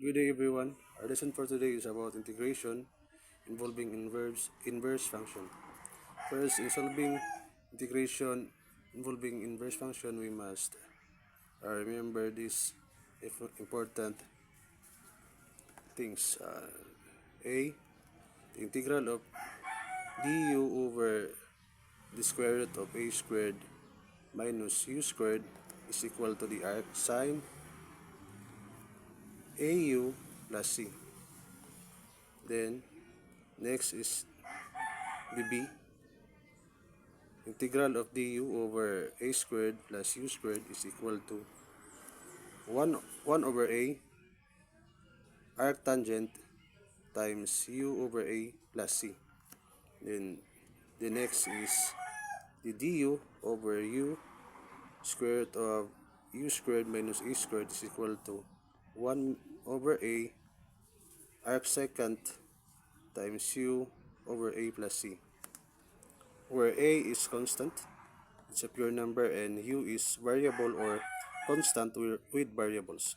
Good day everyone. Our lesson for today is about integration involving inverse function. First, in solving integration involving inverse function, we must remember these important things. A. The integral of du over the square root of a squared minus u squared is equal to the arc sine au plus c. Then, next is the b. Integral of du over a squared plus u squared is equal to 1 over a arctangent times u over a plus c. Then the next is the du over u square root of u squared minus a squared is equal to 1 over a arcsecant times u over a plus c, where a is constant, it's a pure number, and u is variable or constant with variables.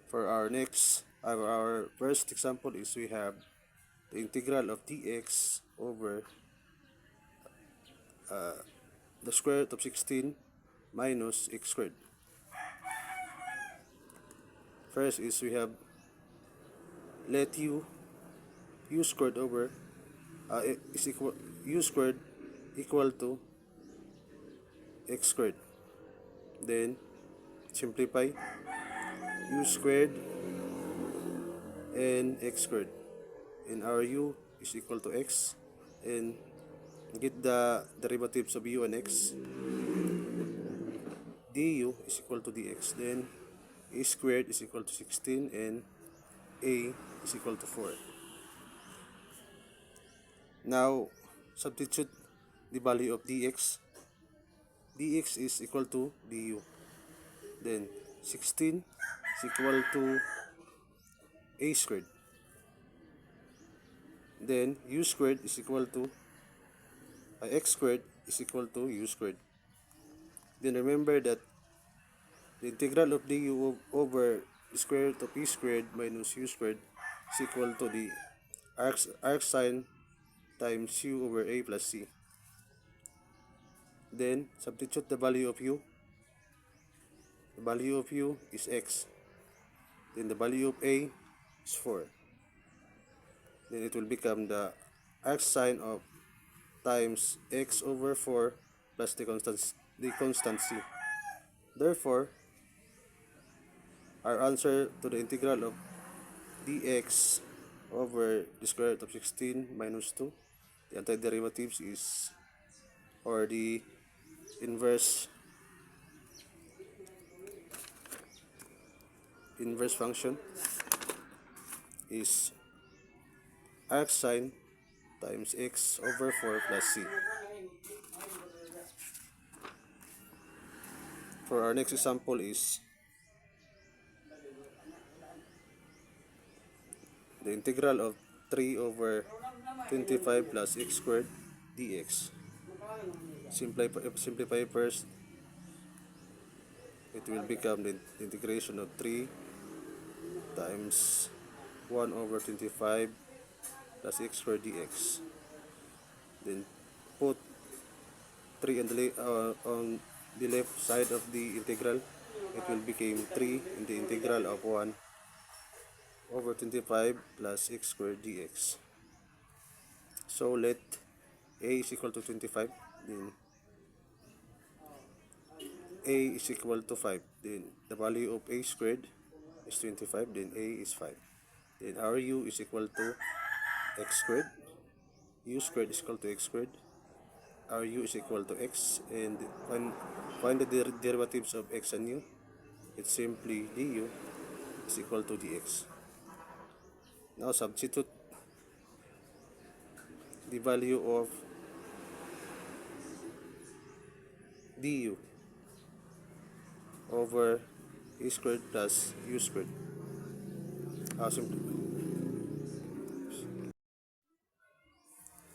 For our first example is we have the integral of dx over the square root of 16 minus x squared. First is we have let u squared over is equal u squared equal to x squared. Then simplify u squared and x squared, and our u is equal to x, and get the derivatives of u and x. Du is equal to dx, then a squared is equal to 16 and a is equal to 4. Now substitute the value of dx. Dx is equal to du, then 16 is equal to a squared, then u squared is equal to x squared is equal to u squared. Then remember that the integral of du over the square root of e squared minus u squared is equal to the arc sine times u over a plus c. Then substitute the value of u. The value of u is x. Then the value of a is 4. Then it will become the arc sine of times x over 4 plus the constant c. Therefore, our answer to the integral of dx over the square root of 16 minus 2, the antiderivatives is, or the inverse function is arc sine times x over 4 plus c. For our next example is the integral of 3 over 25 plus x squared dx. Simplify first, it will become the integration of 3 times 1 over 25 plus x squared dx. Then put 3 on the left side of the integral. It will become 3 in the integral of 1 over 25 plus x squared dx. So let a is equal to 25, then a is equal to 5, then the value of a squared is 25, then a is 5. Then our u is equal to x squared. U squared is equal to x squared. Our u is equal to x, and find the derivatives of x and u. it's simply du is equal to dx. Now substitute the value of du over a squared plus u squared. Simplify.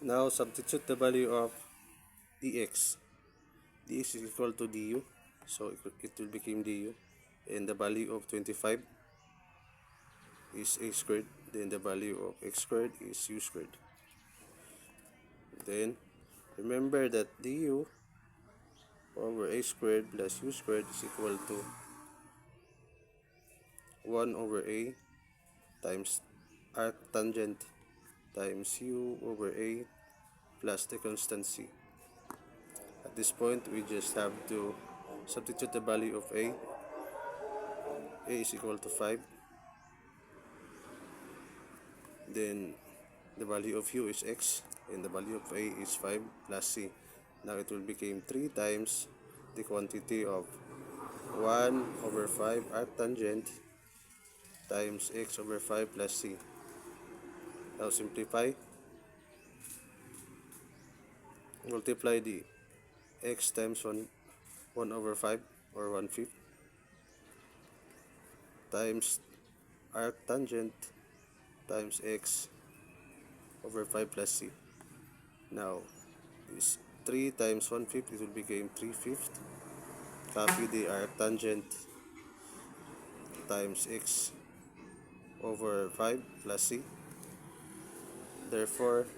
Now substitute the value of dx. Dx is equal to du, so it will become du, and the value of 25 is a squared, then the value of x squared is u squared. Then remember that du over a squared plus u squared is equal to 1 over a times arctangent times u over a plus the constant c. At this point, we just have to substitute the value of a. A is equal to 5. Then the value of u is x, and the value of a is 5 plus c. Now it will become 3 times the quantity of 1 over 5 arctangent times x over 5 plus c. Now simplify. Multiply the x times 1 over 5 or 1/5 times arctangent times x over 5 plus c. Now this 3 times 1/5, it will become 3/5. Copy the arctangent times x over 5 plus c. Therefore,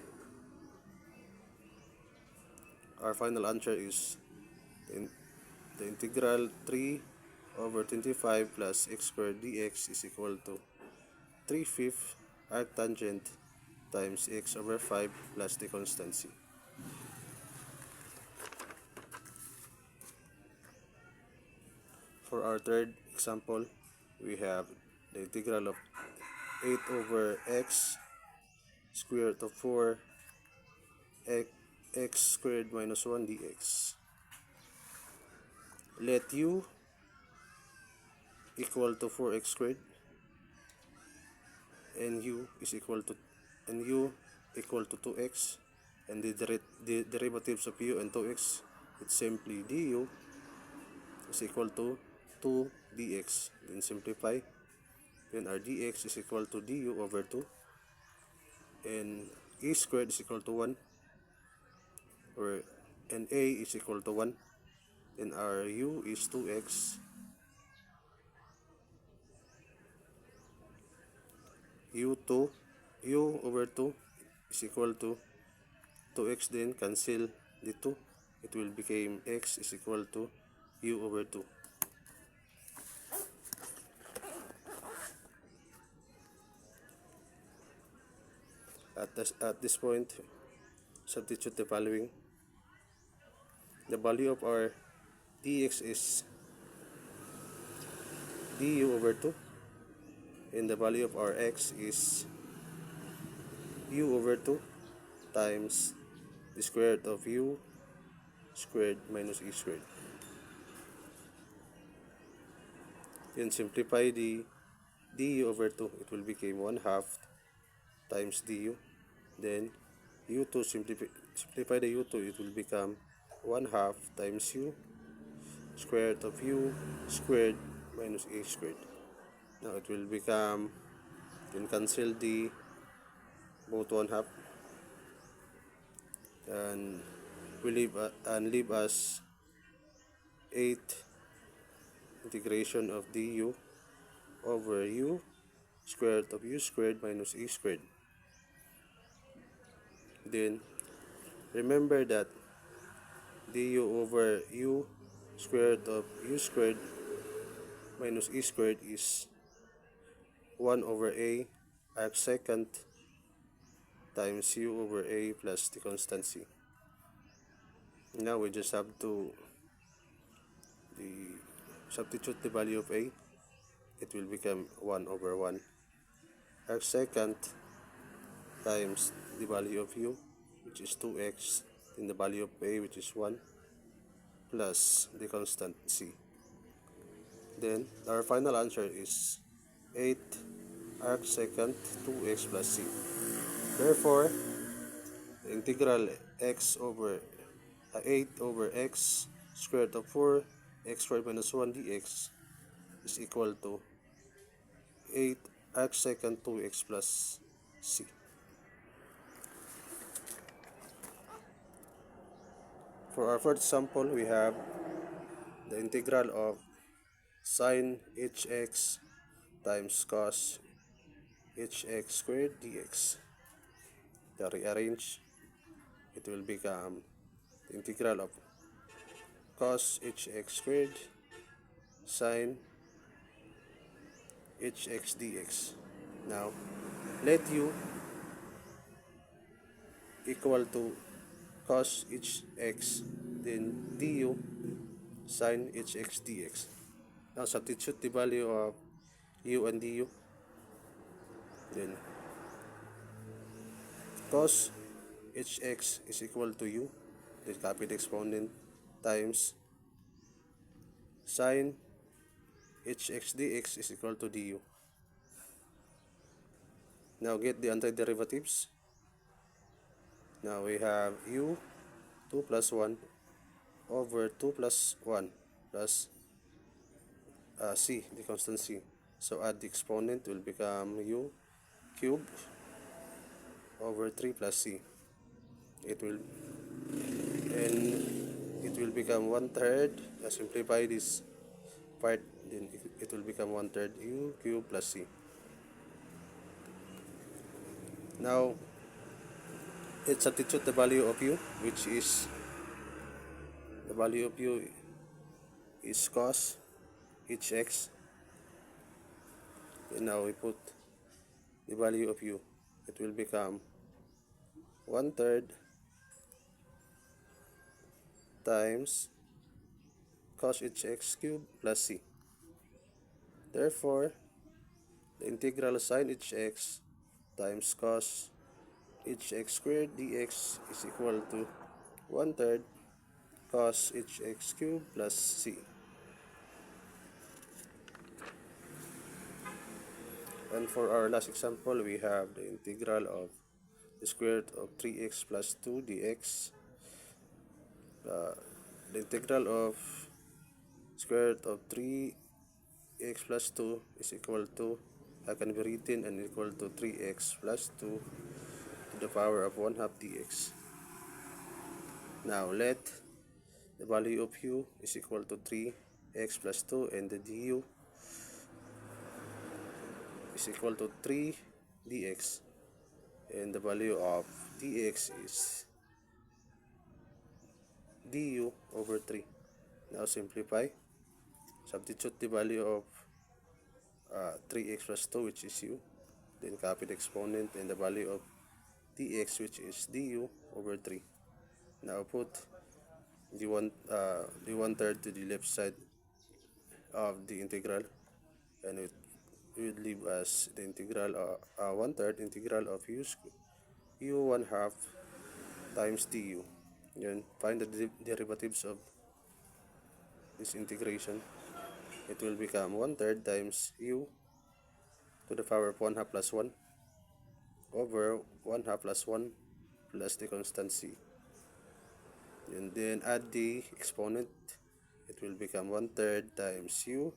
our final answer is the integral 3 over 25 plus x squared dx is equal to 3/5 arctangent times x over 5 plus the constant c. For our third example, we have the integral of 8 over x square root of 4 x squared minus 1 dx. Let u equal to 4x squared and u equal to 2x, and the derivatives of u and 2x, it's simply du is equal to 2 dx. Then simplify. Then our dx is equal to du over 2, and a squared is equal to 1, and a is equal to 1. Then our u is 2x. U over 2 is equal to 2x, then cancel the 2. It will become x is equal to u over 2. At this point, substitute the following. The value of our dx is du over 2, and the value of our x is u over 2 times the square root of u squared minus e squared. Then simplify the du over 2, it will become 1/2 times du. Then u2, simplify the u2, it will become 1/2 times u square root of u squared minus a squared. Now it will become, you can cancel the both 1/2, and we leave us 8 integration of du over u square root of u squared minus a squared. Then remember that du over u square root of u squared minus e squared is 1 over a arcsecant times u over a plus the constant c. Now we just have to substitute the value of a. It will become 1 over 1 arcsecant times the value of u, which is 2x, in the value of a, which is 1, plus the constant c. Then our final answer is 8 arc secant 2x plus c. Therefore, the integral x over 8 over x squared of 4 x squared minus 1 dx is equal to 8 arc secant 2x plus c. For our first example, we have the integral of sine hx times cos hx squared dx. To rearrange, it will become the integral of cos hx squared sine hx dx. Now, let u equal to cos hx, then du sine hx dx. Now, substitute the value of u and du. Then, cos hx is equal to u, then copy the exponent, times sine hx dx is equal to du. Now get the antiderivatives. Now we have u 2 plus 1 over 2 plus 1 plus c, the constant c. So add the exponent, will become u cubed over 3 plus c. It will become 1/3. Simplify this part, then it will become 1/3 u cubed plus c. Now let's substitute the value of u, which is the value of u is cos hx. And now we put the value of u. It will become 1/3 times cos hx cubed plus c. Therefore, the integral of sine hx times cos hx squared dx is equal to 1/3 cos hx cubed plus c. And for our last example, we have the integral of the square root of 3x plus 2 dx. The integral of square root of 3x plus 2 is equal to, can be written and equal to 3x plus 2 to the power of 1/2 dx. Now let the value of u is equal to 3x plus 2 and the du is equal to 3 dx, and the value of dx is du over 3. Now simplify, substitute the value of 3x plus 2, which is u, then copy the exponent and the value of dx, which is du over 3. Now put the 1/3 to the left side of the integral, and it will leave us the integral 1/3 integral of u 1/2 times du. Then find the derivatives of this integration. It will become 1/3 times u to the power of 1/2 plus 1 over 1/2 plus 1 plus the constant c. And then add the exponent. It will become 1/3 times u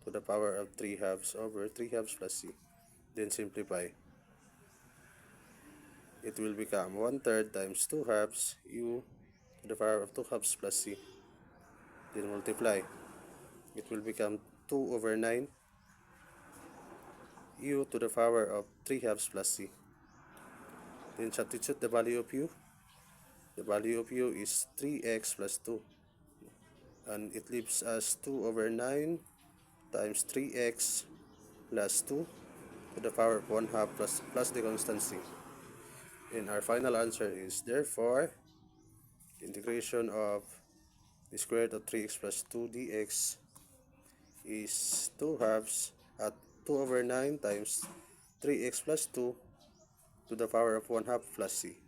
to the power of 3/2 over 3/2 plus c. Then simplify. It will become 1/3 times 2/2 u to the power of 2/2 plus c. Then multiply. It will become 2 over 9 u to the power of 3/2 plus c. Then substitute the value of u. The value of u is 3x plus 2, and it leaves us 2 over 9 times 3x plus 2 to the power of 1/2 plus the constant c. And our final answer is, therefore, the integration of the square root of 3x plus 2 dx is 2/2 at 2 over 9 times 3x plus 2 to the power of 1/2 plus c.